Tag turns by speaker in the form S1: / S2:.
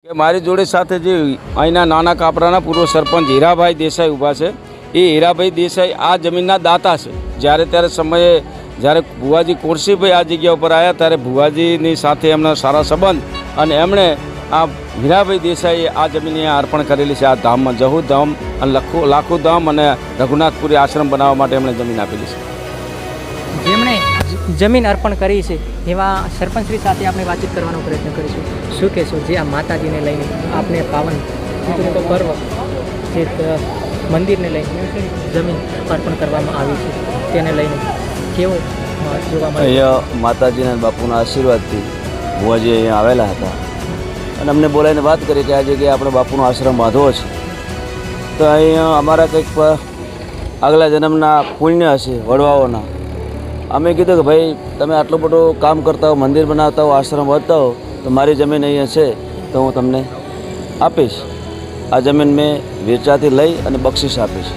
S1: કે મારી જોડે સાથે જે અહીંના નાના કાપરાના પૂર્વ સરપંચ હીરાભાઈ દેસાઈ ઊભા છે એ હીરાભાઈ દેસાઈ આ જમીનના દાતા છે. જ્યારે ત્યારે સમયે જ્યારે ભુવાજી કોરસીભાઈ આ જગ્યા ઉપર આવ્યા ત્યારે ભુવાજીની સાથે એમના સારા સંબંધ અને એમણે આ હીરાભાઈ દેસાઈએ આ જમીન અહીંયા અર્પણ કરેલી છે. આ ધામમાં જહુ ધામ અને લાખો ધામ અને રઘુનાથપુરી આશ્રમ બનાવવા માટે એમણે જમીન આપેલી છે.
S2: જેમણે જમીન અર્પણ કરી છે એવા સરપંચશ્રી સાથે આપણે વાતચીત કરવાનો પ્રયત્ન કરીશું. શું કહેશો જે આ માતાજીને લઈને આપણે પાવન પિતૃત્વ પર્વ જે મંદિરને લઈને જમીન અર્પણ કરવામાં આવી છે તેને લઈને કેવો જોવા મળે?
S3: અહીંયા માતાજીના બાપુના આશીર્વાદથી ભુવાજી અહીંયા આવેલા હતા અને અમને બોલાવીને વાત કરી કે આ જગ્યાએ આપણે બાપુનો આશ્રમ બાંધવો છે. તો અહીંયા અમારા કંઈક આગલા જન્મના પુણ્ય હશે વડવાઓના. અમે કીધું કે ભાઈ તમે આટલું બધું કામ કરતા હો, મંદિર બનાવતા હો, આશ્રમ વધતા હો, તો મારી જમીન અહીંયા છે તો હું તમને આપીશ. આ જમીન મેં વેચાથી લઈ અને બક્ષિસ આપીશ.